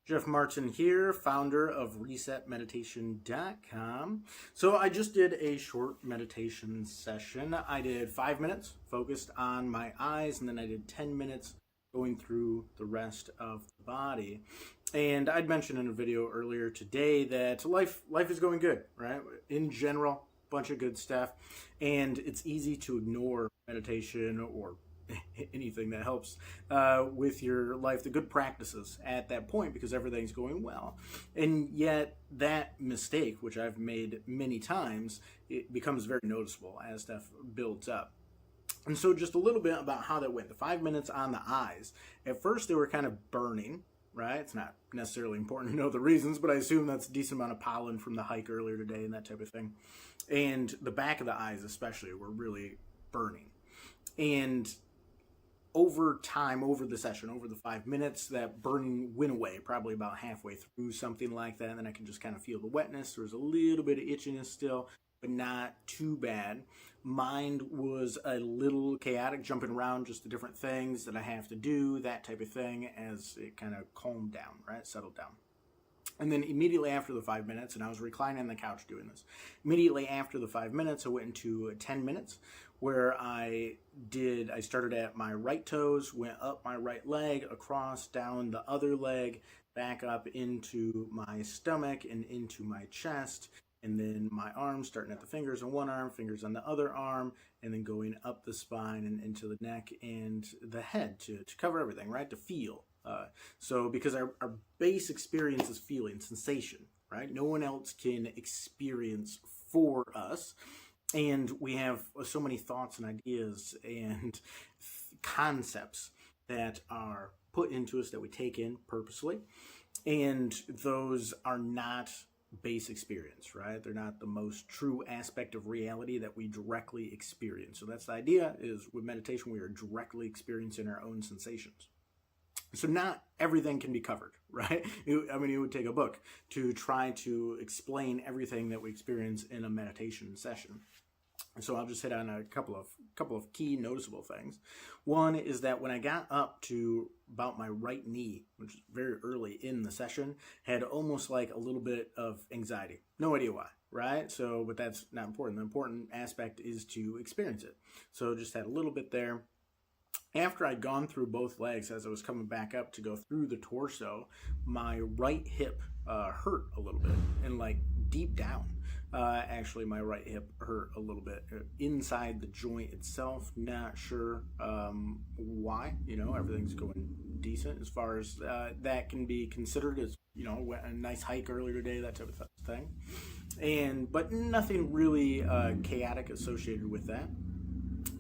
Jeff Martin here, founder of resetmeditation.com. So I just did a short meditation session. I did 5 minutes focused on my eyes, and then I did 10 minutes going through the rest of the body. And I'd mentioned in a video earlier today that life is going good, right? In general, bunch of good stuff. And it's easy to ignore meditation or anything that helps with your life, the good practices at that point, because everything's going well. And yet that mistake, which I've made many times, it becomes very noticeable as stuff builds up. And so just a little bit about how that went. The 5 minutes on the eyes. At first they were kind of burning, right? It's not necessarily important to know the reasons, but I assume that's a decent amount of pollen from the hike earlier today and that type of thing. And the back of the eyes especially were really burning. And over time, over the session, over the 5 minutes, that burning went away, probably about halfway through, something like that. And then I can just kind of feel the wetness. There was a little bit of itchiness still, but not too bad. Mind was a little chaotic, jumping around just the different things that I have to do, that type of thing, as it kind of calmed down, right? Settled down. And then immediately after the 5 minutes, and I was reclining on the couch doing this, immediately after the 5 minutes, I went into 10 minutes where I started at my right toes, went up my right leg, across, down the other leg, back up into my stomach and into my chest, and then my arms, starting at the fingers on one arm, fingers on the other arm, and then going up the spine and into the neck and the head to cover everything, right? To feel. So because our base experience is feeling, sensation, right? No one else can experience for us. And we have so many thoughts and ideas and concepts that are put into us that we take in purposely. And those are not base experience, right? They're not the most true aspect of reality that we directly experience. So that's the idea, is with meditation, we are directly experiencing our own sensations. So not everything can be covered, right? It would take a book to try to explain everything that we experience in a meditation session. So I'll just hit on a couple of key noticeable things. One is that when I got up to about my right knee, which is very early in the session, had almost like a little bit of anxiety. No idea why, right? So, but that's not important. The important aspect is to experience it. So just had a little bit there. After I'd gone through both legs, as I was coming back up to go through the torso, my right hip hurt a little bit, and like deep down. Actually, my right hip hurt a little bit inside the joint itself. Not sure why. Everything's going decent as far as that can be considered. As a nice hike earlier today, that type of thing. But nothing really chaotic associated with that.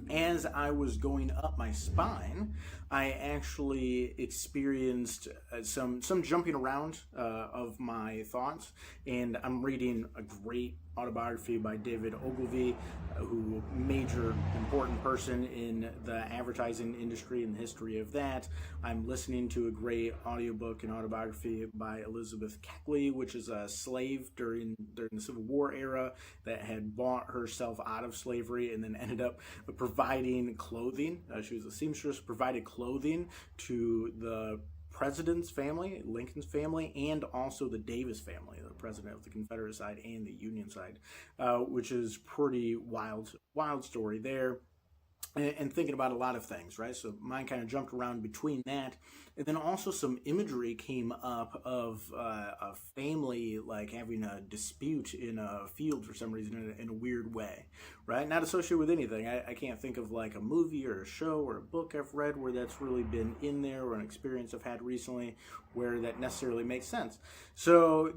As I was going up my spine, I actually experienced some jumping around of my thoughts, and I'm reading a great autobiography by David Ogilvy, who major important person in the advertising industry and the history of that. I'm listening to a great audiobook and autobiography by Elizabeth Keckley, which is a slave during the Civil War era that had bought herself out of slavery and then ended up providing clothing. She was a seamstress, provided clothing to the president's family, Lincoln's family, and also the Davis family, the president of the Confederate side and the Union side, which is pretty wild story there. And thinking about a lot of things, right? So mine kind of jumped around between that. And then also some imagery came up of a family like having a dispute in a field for some reason in a weird way, right? Not associated with anything. I can't think of like a movie or a show or a book I've read where that's really been in there, or an experience I've had recently where that necessarily makes sense. So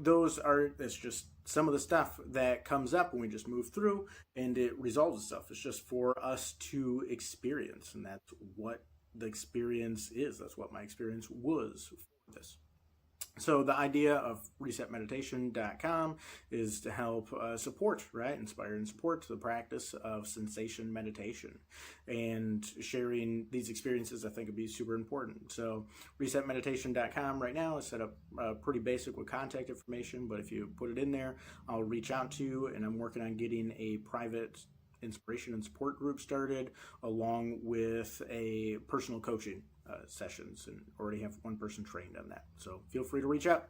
that's just some of the stuff that comes up when we just move through, and it resolves itself. It's just for us to experience, and that's what the experience is. That's what my experience was for this. So the idea of resetmeditation.com is to help support, right? Inspire and support the practice of sensation meditation. And sharing these experiences, I think, would be super important. So resetmeditation.com right now is set up pretty basic with contact information, but if you put it in there, I'll reach out to you, and I'm working on getting a private inspiration and support group started, along with a personal coaching sessions and already have one person trained on that. So feel free to reach out.